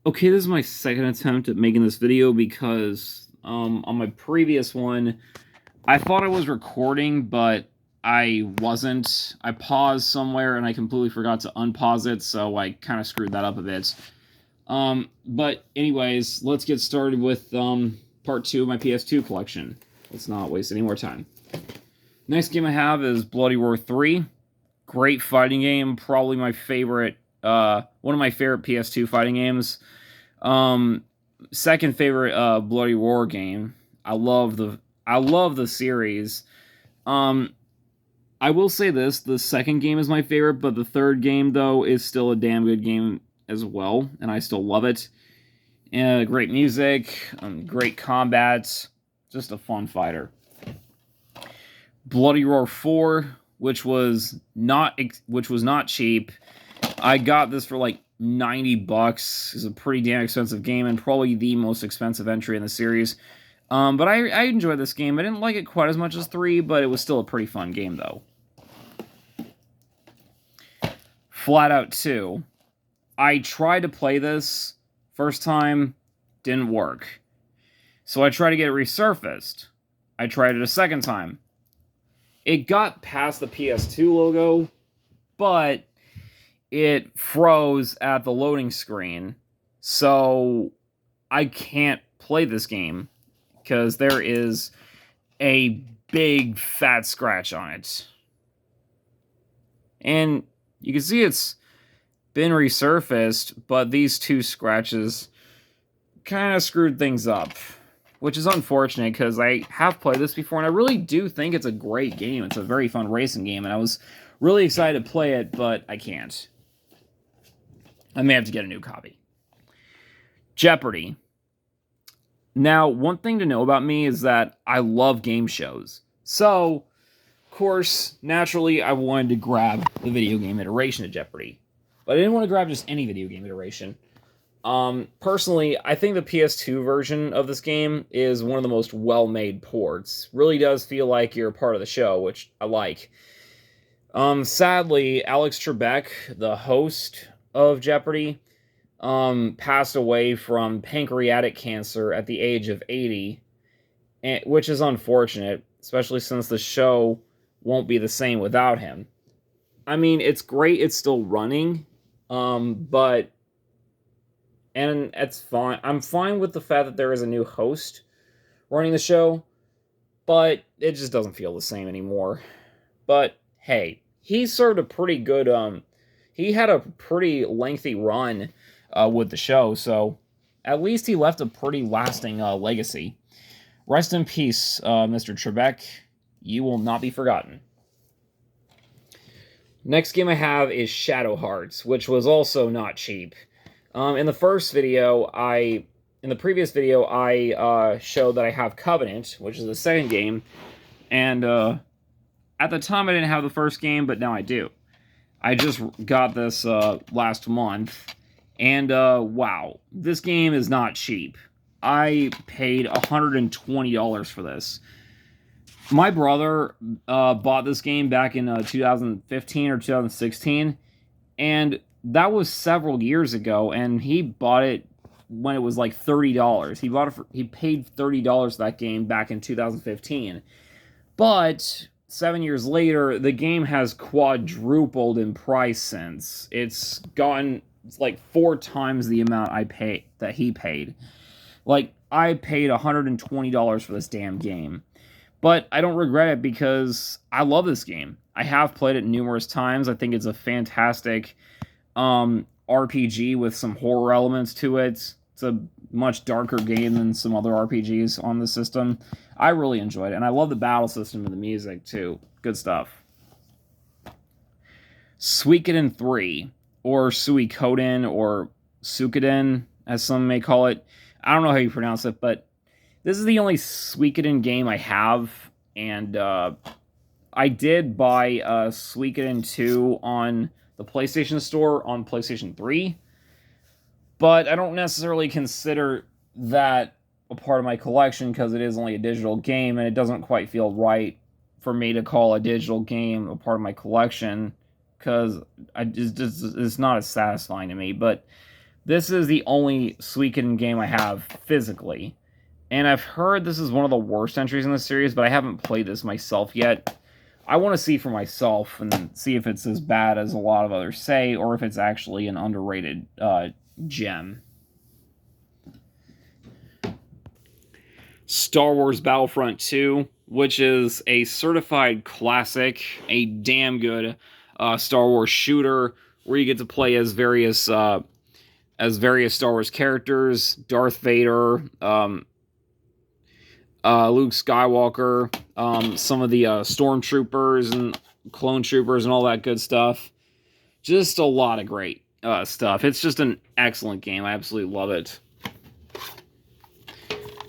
Okay, this is my second attempt at making this video because on my previous one, I thought I was recording, but I wasn't. I paused somewhere and I completely forgot to unpause it, so I kind of screwed that up a bit. But anyways, let's get started with part 2 of my PS2 collection. Let's not waste any more time. Next game I have is Bloody Roar 3. Great fighting game, probably my favorite, one of my favorite PS2 fighting games. Second favorite Bloody Roar game. I love the series. I will say this, the second game is my favorite, but the third game though is still a damn good game as well, and I still love it. Great music, great combat, just a fun fighter. Bloody Roar 4, which was not cheap. I got this for like $90. It's a pretty damn expensive game and probably the most expensive entry in the series. But I enjoyed this game. I didn't like it quite as much as 3, but it was still a pretty fun game though. Flat Out 2. I tried to play this first time, didn't work. So I tried to get it resurfaced. I tried it a second time. It got past the PS2 logo, but it froze at the loading screen. So I can't play this game because there is a big fat scratch on it. And you can see it's been resurfaced, but these two scratches kind of screwed things up, which is unfortunate because I have played this before and I really do think it's a great game. It's a very fun racing game and I was really excited to play it, but I can't. I may have to get a new copy. Jeopardy. Now, one thing to know about me is that I love game shows. So, of course, naturally, I wanted to grab the video game iteration of Jeopardy. But I didn't want to grab just any video game iteration. Personally, I think the PS2 version of this game is one of the most well-made ports. Really does feel like you're a part of the show, which I like. Sadly, Alex Trebek, the host of Jeopardy, passed away from pancreatic cancer at the age of 80, which is unfortunate, especially since the show won't be the same without him. I mean, it's great it's still running, but it's fine. I'm fine with the fact that there is a new host running the show, but it just doesn't feel the same anymore. But hey, he served a pretty good, he had a pretty lengthy run with the show, so at least he left a pretty lasting legacy. Rest in peace, Mr. Trebek. You will not be forgotten. Next game I have is Shadow Hearts, which was also not cheap. In the previous video, I showed that I have Covenant, which is the second game, and at the time I didn't have the first game, but now I do. I just got this last month, and wow, this game is not cheap. I paid $120 for this. My brother bought this game back in 2015 or 2016, and that was several years ago, and he bought it when it was like $30. He paid $30 for that game back in 2015. But 7 years later, the game has quadrupled in price since. It's like 4 times the amount that he paid. Like, I paid $120 for this damn game. But I don't regret it because I love this game. I have played it numerous times. I think it's a fantastic RPG with some horror elements to it. It's a much darker game than some other RPGs on the system. I really enjoyed it, and I love the battle system and the music too. Good stuff. Suikoden 3, or Suikoden, or Suikoden, as some may call it. I don't know how you pronounce it, but this is the only Suikoden game I have, and I did buy Suikoden 2 on the PlayStation Store on PlayStation 3, but I don't necessarily consider that a part of my collection because it is only a digital game, and it doesn't quite feel right for me to call a digital game a part of my collection because it's not as satisfying to me. But This is the only Suikoden game I have physically. And I've heard this is one of the worst entries in the series, but I haven't played this myself yet. I want to see for myself and see if it's as bad as a lot of others say, or if it's actually an underrated gem. Star Wars Battlefront II, which is a certified classic, a damn good Star Wars shooter, where you get to play as various Star Wars characters, Darth Vader, Luke Skywalker, some of the stormtroopers and clone troopers and all that good stuff. Just a lot of great stuff. It's just an excellent game. I absolutely love it.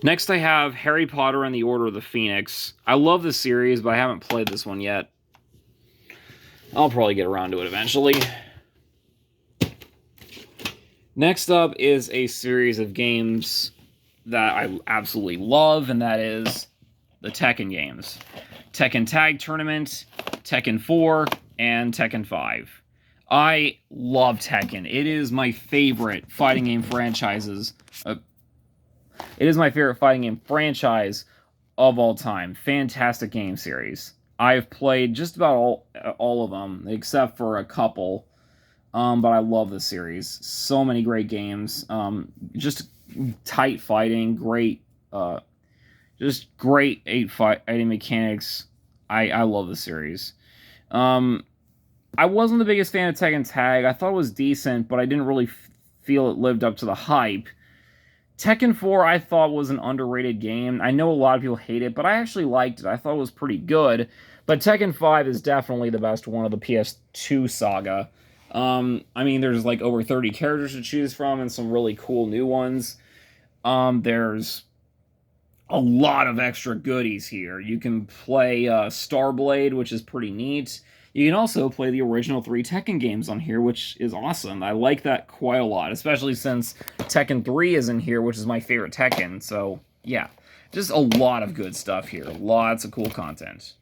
Next I have Harry Potter and the Order of the Phoenix. I love this series, but I haven't played this one yet. I'll probably get around to it eventually. Next up is a series of games that I absolutely love, and that is the Tekken games. Tekken Tag Tournament, Tekken 4, and Tekken 5. I love Tekken. It is my favorite fighting game franchises. It is my favorite fighting game franchise of all time. Fantastic game series. I've played just about all of them, except for a couple. But I love this series. So many great games. Just tight fighting, great, just great fighting mechanics. I love the series. I wasn't the biggest fan of Tekken Tag. I thought it was decent, but I didn't really feel it lived up to the hype. Tekken 4 I thought was an underrated game. I know a lot of people hate it, but I actually liked it. I thought it was pretty good. But Tekken 5 is definitely the best one of the PS2 saga. I mean, there's like over 30 characters to choose from and some really cool new ones. There's a lot of extra goodies here. You can play Starblade, which is pretty neat. You can also play the original 3 Tekken games on here, which is awesome. I like that quite a lot, especially since Tekken 3 is in here, which is my favorite Tekken. So, yeah, just a lot of good stuff here. Lots of cool content.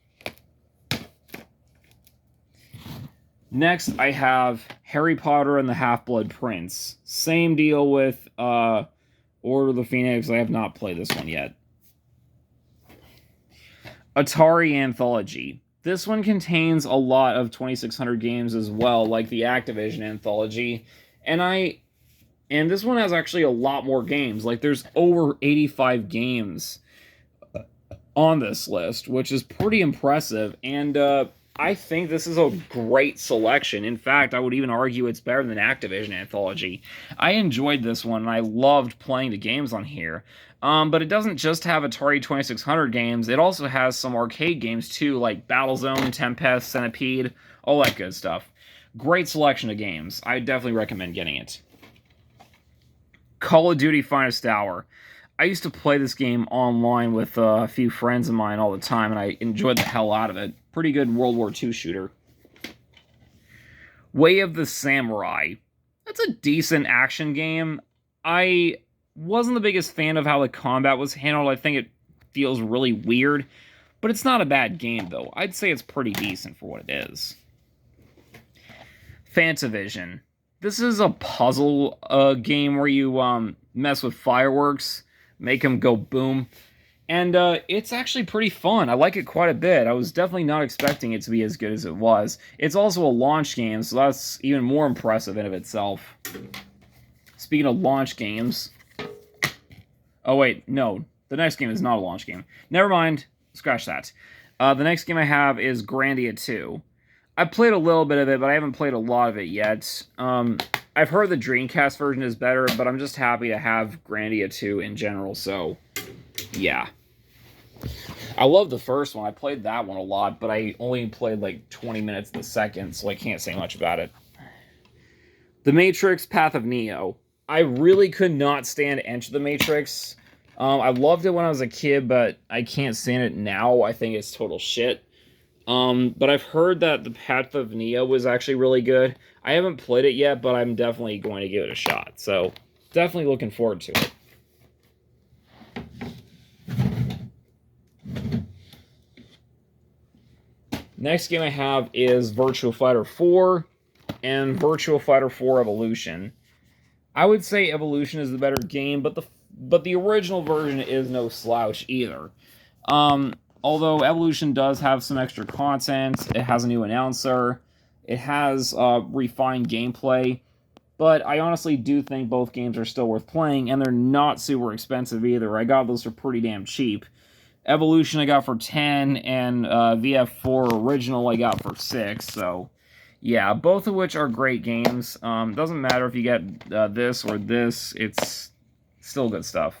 Next, I have Harry Potter and the Half-Blood Prince. Same deal with Order of the Phoenix. I have not played this one yet. Atari Anthology. This one contains a lot of 2600 games as well, like the Activision Anthology. And this one has actually a lot more games. Like, there's over 85 games on this list, which is pretty impressive. And I think this is a great selection. In fact, I would even argue it's better than Activision Anthology. I enjoyed this one, and I loved playing the games on here. But it doesn't just have Atari 2600 games. It also has some arcade games, too, like Battlezone, Tempest, Centipede, all that good stuff. Great selection of games. I definitely recommend getting it. Call of Duty Finest Hour. I used to play this game online with a few friends of mine all the time, and I enjoyed the hell out of it. Pretty good World War II shooter. Way of the Samurai. That's a decent action game. I wasn't the biggest fan of how the combat was handled. I think it feels really weird, but it's not a bad game, though. I'd say it's pretty decent for what it is. Fantavision. This is a puzzle game where you mess with fireworks, make them go boom, and it's actually pretty fun. I like it quite a bit. I was definitely not expecting it to be as good as it was. It's also a launch game, so that's even more impressive in of itself. Speaking of launch games... Oh, wait, no. The next game is not a launch game. Never mind. Scratch that. The next game I have is Grandia II. I played a little bit of it, but I haven't played a lot of it yet. I've heard the Dreamcast version is better, but I'm just happy to have Grandia II in general, so yeah. I love the first one. I played that one a lot, but I only played like 20 minutes of the second, so I can't say much about it. The Matrix Path of Neo. I really could not stand Enter the Matrix. I loved it when I was a kid, but I can't stand it now. I think it's total shit. But I've heard that the Path of Neo was actually really good. I haven't played it yet, but I'm definitely going to give it a shot. So, definitely looking forward to it. Next game I have is Virtua Fighter 4 and Virtua Fighter 4 Evolution. I would say Evolution is the better game, but the original version is no slouch either. Although Evolution does have some extra content, it has a new announcer, it has refined gameplay, but I honestly do think both games are still worth playing, and they're not super expensive either. I got those for pretty damn cheap. Evolution I got for 10, and VF4 Original I got for 6, so yeah, both of which are great games. Doesn't matter if you get this or this, it's still good stuff.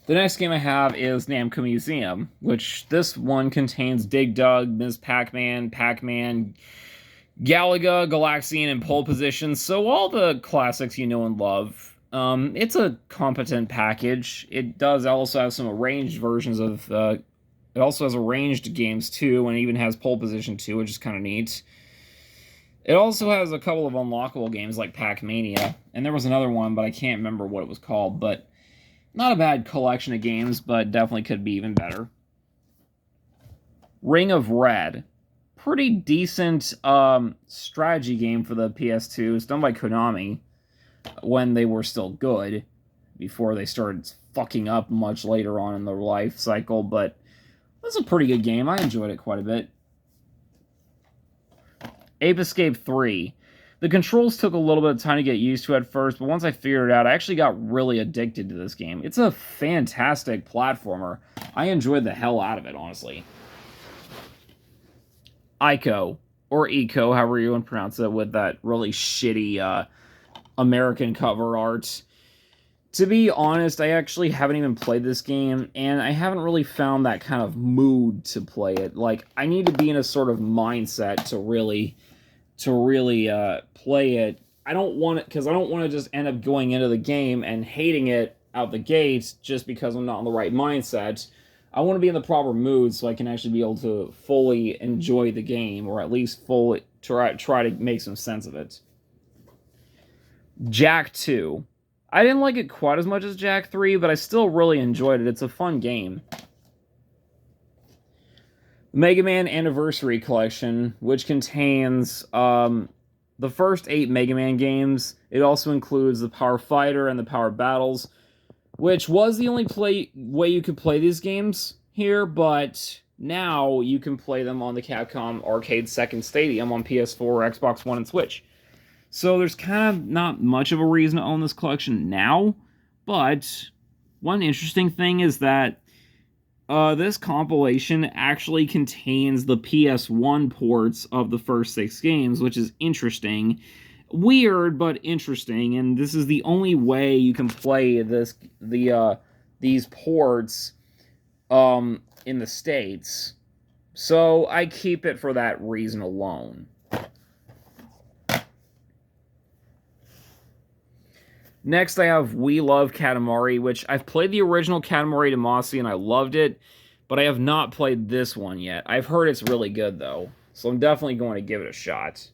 The next game I have is Namco Museum, which this one contains Dig Dug, Ms. Pac-Man, Pac-Man, Galaga, Galaxian, and Pole Position, so all the classics you know and love. It's a competent package. It does also have some arranged versions of... it also has arranged games too, and it even has Pole Position 2, which is kind of neat. It also has a couple of unlockable games like Pac-Mania, and there was another one, but I can't remember what it was called, but not a bad collection of games, but definitely could be even better. Ring of Red. Pretty decent strategy game for the PS2. It's done by Konami when they were still good, before they started fucking up much later on in their life cycle, but that's a pretty good game. I enjoyed it quite a bit. Ape Escape 3. The controls took a little bit of time to get used to at first, but once I figured it out, I actually got really addicted to this game. It's a fantastic platformer. I enjoyed the hell out of it, honestly. Ico, or Eco, however you want to pronounce it, with that really shitty American cover art. To be honest, I actually haven't even played this game, and I haven't really found that kind of mood to play it. Like, I need to be in a sort of mindset to really play it. I don't want it, because I don't want to just end up going into the game and hating it out the gate just because I'm not in the right mindset. I want to be in the proper mood so I can actually be able to fully enjoy the game, or at least fully try to make some sense of it. Jak 2. I didn't like it quite as much as Jak 3, but I still really enjoyed it. It's a fun game. Mega Man Anniversary Collection, which contains the first 8 Mega Man games. It also includes the Power Fighter and the Power Battles, which was the only way you could play these games here, but now you can play them on the Capcom Arcade Second Stadium on PS4, Xbox One, and Switch. So there's kind of not much of a reason to own this collection now, but one interesting thing is that this compilation actually contains the PS1 ports of the first 6 games, which is interesting. Weird, but interesting, and this is the only way you can play these ports in the States. So I keep it for that reason alone. Next, I have We Love Katamari, which I've played the original Katamari Damacy and I loved it, but I have not played this one yet. I've heard it's really good, though, so I'm definitely going to give it a shot.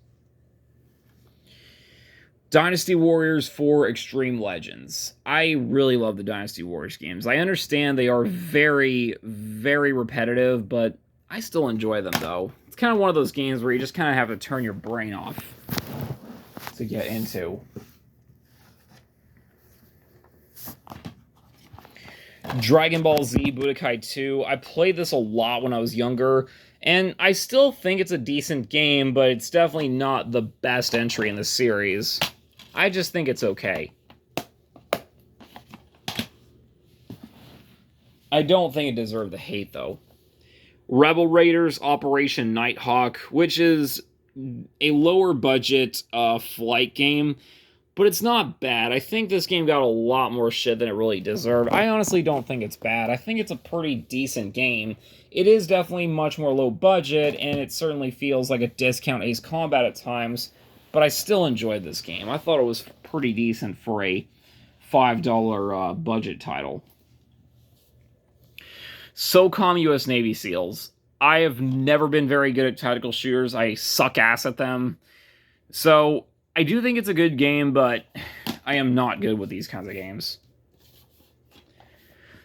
Dynasty Warriors 4 Extreme Legends. I really love the Dynasty Warriors games. I understand they are very, very repetitive, but I still enjoy them, though. It's kind of one of those games where you just kind of have to turn your brain off to get into. Dragon Ball Z Budokai II. I played this a lot when I was younger, and I still think it's a decent game, but it's definitely not the best entry in the series. I just think it's okay. I don't think it deserved the hate, though. Rebel Raiders Operation Nighthawk, which is a lower budget flight game, but it's not bad. I think this game got a lot more shit than it really deserved. I honestly don't think it's bad. I think it's a pretty decent game. It is definitely much more low budget, and it certainly feels like a discount Ace Combat at times, but I still enjoyed this game. I thought it was pretty decent for a $5 budget title. SOCOM US Navy SEALs. I have never been very good at tactical shooters. I suck ass at them. So I do think it's a good game, but I am not good with these kinds of games.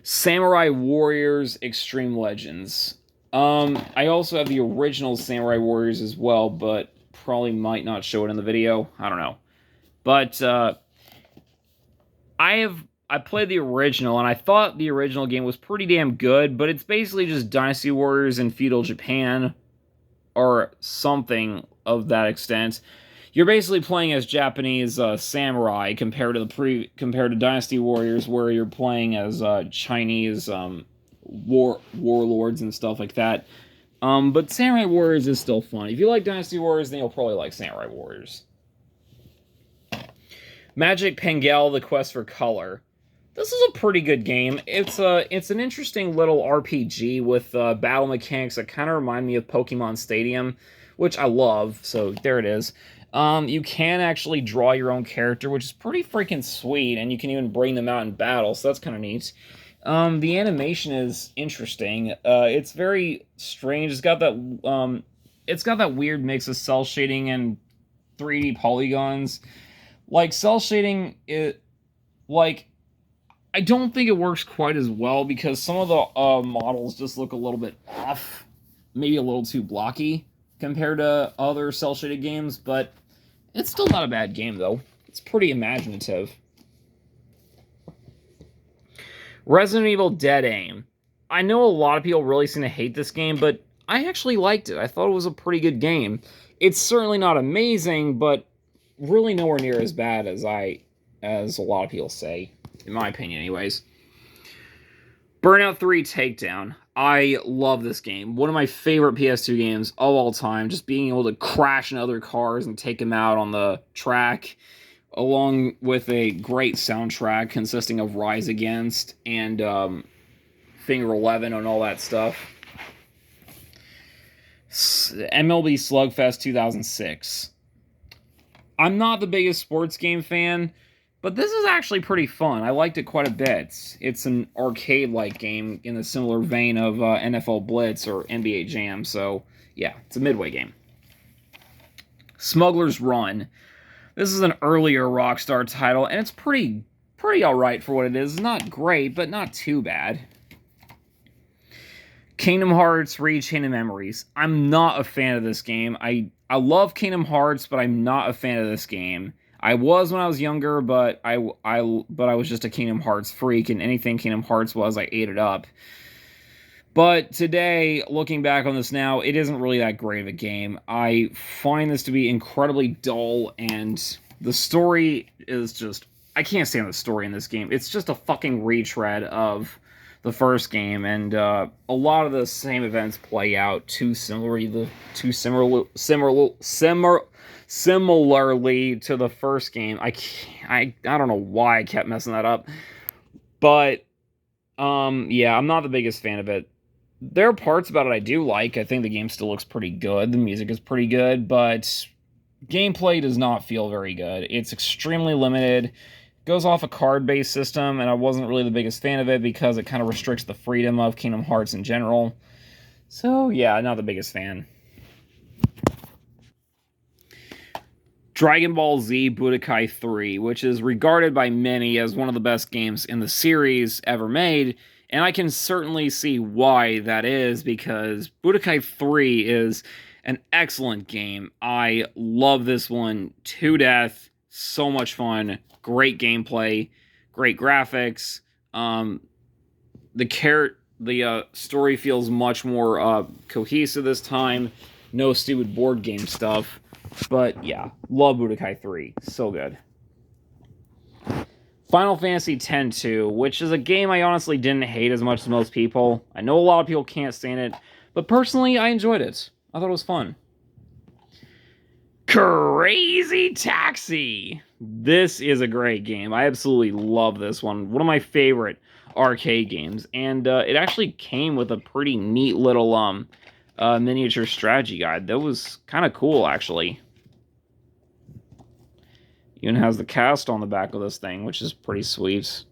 Samurai Warriors Extreme Legends. I also have the original Samurai Warriors as well, but probably might not show it in the video. I don't know. But I played the original, and I thought the original game was pretty damn good, but it's basically just Dynasty Warriors in feudal Japan, or something of that extent. You're basically playing as Japanese samurai compared to Dynasty Warriors, where you're playing as Chinese warlords and stuff like that. But Samurai Warriors is still fun. If you like Dynasty Warriors, then you'll probably like Samurai Warriors. Magic Pengel: The Quest for Color. This is a pretty good game. It's an interesting little RPG with battle mechanics that kind of remind me of Pokemon Stadium, which I love. So there it is. You can actually draw your own character, which is pretty freaking sweet, and you can even bring them out in battle, so that's kind of neat. The animation is interesting. It's very strange. It's got that weird mix of cell shading and 3D polygons. Like, cell shading, I don't think it works quite as well because some of the models just look a little bit off, maybe a little too blocky compared to other cel-shaded games, but it's still not a bad game, though. It's pretty imaginative. Resident Evil Dead Aim. I know a lot of people really seem to hate this game, but I actually liked it. I thought it was a pretty good game. It's certainly not amazing, but really nowhere near as bad as a lot of people say, in my opinion anyways. Burnout 3 Takedown. I love this game. One of my favorite PS2 games of all time. Just being able to crash into other cars and take them out on the track, along with a great soundtrack consisting of Rise Against and Finger 11 and all that stuff. MLB Slugfest 2006. I'm not the biggest sports game fan, but this is actually pretty fun. I liked it quite a bit. It's an arcade-like game in a similar vein of NFL Blitz or NBA Jam, so yeah, it's a midway game. Smugglers Run. This is an earlier Rockstar title, and it's pretty alright for what it is. It's not great, but not too bad. Kingdom Hearts Re-Chain of Memories. I'm not a fan of this game. I love Kingdom Hearts, but I'm not a fan of this game. I was when I was younger, but I was just a Kingdom Hearts freak, and anything Kingdom Hearts was, I ate it up. But today, looking back on this now, it isn't really that great of a game. I find this to be incredibly dull, and the story is just... I can't stand the story in this game. It's just a fucking retread of the first game, and a lot of the same events play out too similarly to the first game. I don't know why I kept messing that up, but yeah, I'm not the biggest fan of it. There are parts about it I do like. I think the game still looks pretty good. The music is pretty good, but gameplay does not feel very good. It's extremely limited. Goes off a card-based system, and I wasn't really the biggest fan of it because it kind of restricts the freedom of Kingdom Hearts in general. So yeah, not the biggest fan. Dragon Ball Z Budokai 3, which is regarded by many as one of the best games in the series ever made, and I can certainly see why that is, because Budokai 3 is an excellent game. I love this one to death. So much fun. Great gameplay, great graphics. The story feels much more cohesive this time. No stupid board game stuff. But yeah, love Budokai 3. So good. Final Fantasy X-2, which is a game I honestly didn't hate as much as most people. I know a lot of people can't stand it, but personally, I enjoyed it. I thought it was fun. Crazy Taxi! This is a great game. I absolutely love this one. One of my favorite arcade games. And it actually came with a pretty neat little miniature strategy guide. That was kind of cool, actually. Even has the cast on the back of this thing, which is pretty sweet.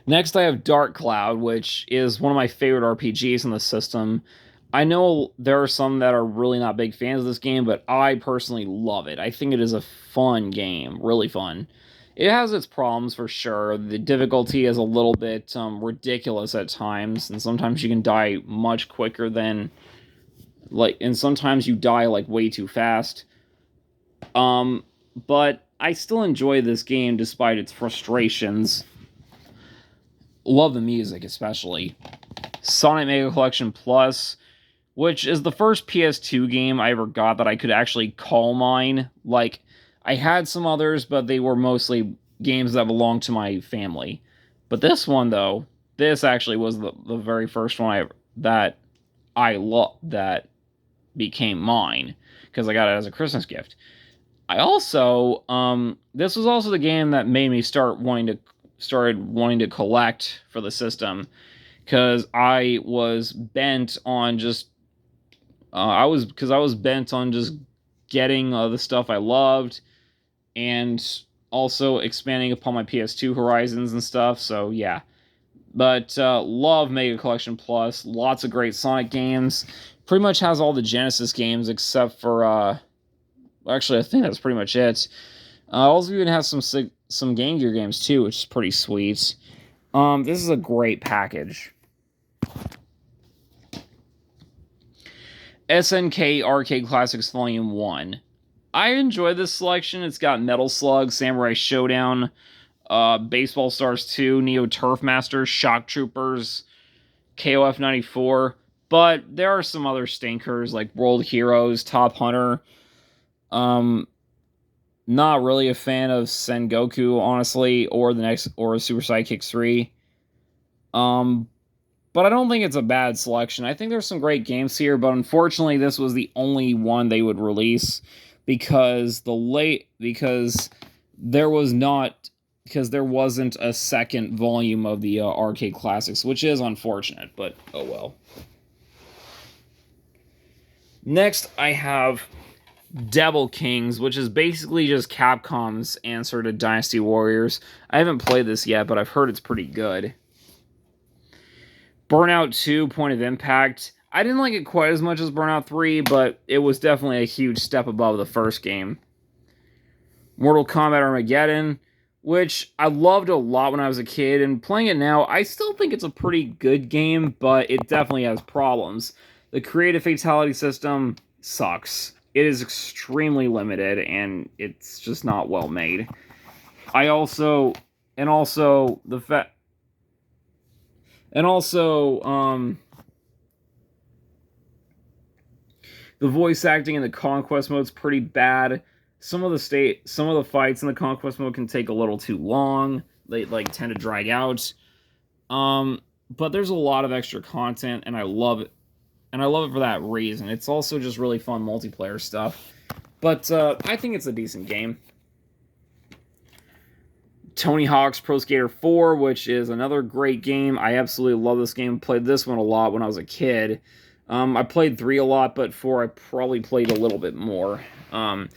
Next, I have Dark Cloud, which is one of my favorite RPGs in the system. I know there are some that are really not big fans of this game, but I personally love it. I think it is a fun game, really fun. It has its problems for sure. The difficulty is a little bit ridiculous at times, and sometimes you can die much quicker than and sometimes you die like way too fast. But I still enjoy this game despite its frustrations. Love the music, especially. Sonic Mega Collection Plus, which is the first PS2 game I ever got that I could actually call mine. Like, I had some others, but they were mostly games that belonged to my family. But this one, though, this actually was the very first one that became mine, because I got it as a Christmas gift. I also, this was also the game that made me started wanting to collect for the system, because I was bent on just, I was bent on just getting the stuff I loved, and also expanding upon my PS2 horizons and stuff. So yeah, but love Mega Collection Plus. Lots of great Sonic games. Pretty much has all the Genesis games except for actually, I think that's pretty much it. Also even has some Game Gear games too, which is pretty sweet. This is a great package. SNK Arcade Classics Volume 1. I enjoy this selection. It's got Metal Slug, Samurai Showdown, Baseball Stars 2, Neo Turf Masters, Shock Troopers, KOF 94. But there are some other stinkers like World Heroes, Top Hunter. Not really a fan of Sengoku, honestly, or Super Sidekicks 3. But I don't think it's a bad selection. I think there's some great games here, but unfortunately this was the only one they would release because there wasn't a second volume of the arcade classics, which is unfortunate, but oh well. Next, I have Devil Kings, which is basically just Capcom's answer to Dynasty Warriors. I haven't played this yet, but I've heard it's pretty good. Burnout 2, Point of Impact. I didn't like it quite as much as Burnout 3, but it was definitely a huge step above the first game. Mortal Kombat Armageddon, which I loved a lot when I was a kid, and playing it now, I still think it's a pretty good game, but it definitely has problems. The creative fatality system sucks. It is extremely limited, and it's just not well made. The voice acting in the Conquest mode's pretty bad. Some of the fights in the Conquest mode can take a little too long. They tend to drag out. But there's a lot of extra content, and I love it. And I love it for that reason. It's also just really fun multiplayer stuff. But I think it's a decent game. Tony Hawk's Pro Skater 4, which is another great game. I absolutely love this game. Played this one a lot when I was a kid. I played 3 a lot, but 4 I probably played a little bit more. I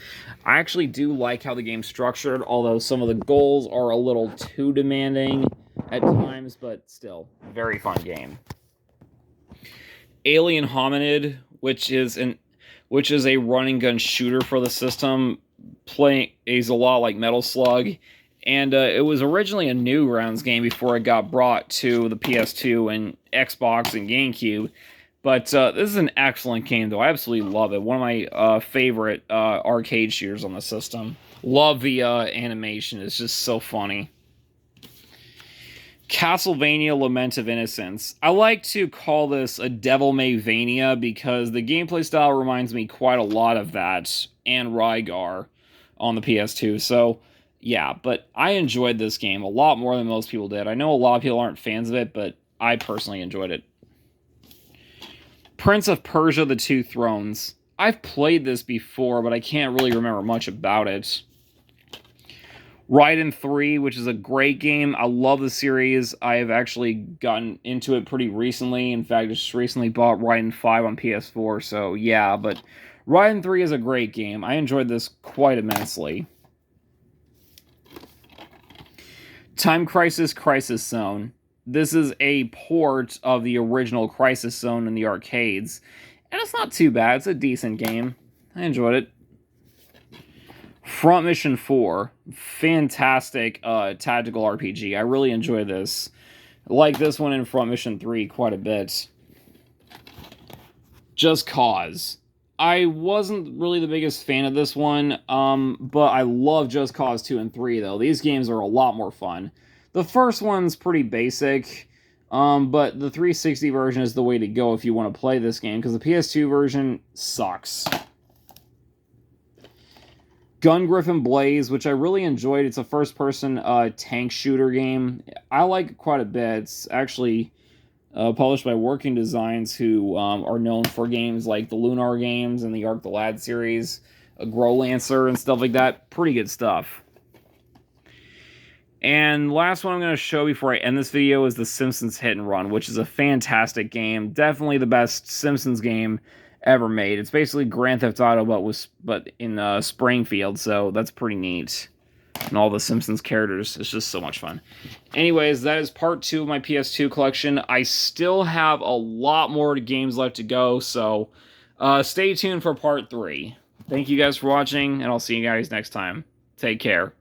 actually do like how the game's structured, although some of the goals are a little too demanding at times, but still, very fun game. Alien Hominid, which is a running gun shooter for the system, is a lot like Metal Slug, and it was originally a Newgrounds game before it got brought to the PS2 and Xbox and GameCube. But this is an excellent game, though. I absolutely love it. One of my favorite arcade shooters on the system. Love the animation. It's just so funny. Castlevania Lament of Innocence. I like to call this a Devil May Vania because the gameplay style reminds me quite a lot of that and Rygar on the PS2. So, yeah, but I enjoyed this game a lot more than most people did. I know a lot of people aren't fans of it, but I personally enjoyed it. Prince of Persia: The Two Thrones. I've played this before, but I can't really remember much about it. Raiden 3, which is a great game. I love the series. I have actually gotten into it pretty recently. In fact, I just recently bought Raiden 5 on PS4, so yeah, but Raiden 3 is a great game. I enjoyed this quite immensely. Time Crisis: Crisis Zone. This is a port of the original Crisis Zone in the arcades, and it's not too bad. It's a decent game. I enjoyed it. Front Mission 4, fantastic tactical RPG. I really enjoy this. I like this one in Front Mission 3 quite a bit. Just Cause. I wasn't really the biggest fan of this one, but I love Just Cause 2 and 3, though. These games are a lot more fun. The first one's pretty basic, but the 360 version is the way to go if you want to play this game, because the PS2 version sucks. Griffin Blaze, which I really enjoyed. It's a first-person tank shooter game. I like it quite a bit. It's actually published by Working Designs, who are known for games like the Lunar games and the Arc the Lad series, Growlancer and stuff like that. Pretty good stuff. And last one I'm going to show before I end this video is the Simpsons Hit and Run, which is a fantastic game. Definitely the best Simpsons game ever made. It's basically Grand Theft Auto, but in Springfield, so that's pretty neat. And all the Simpsons characters. It's just so much fun. Anyways, that is part 2 of my PS2 collection. I still have a lot more games left to go, so stay tuned for part 3. Thank you guys for watching, and I'll see you guys next time. Take care.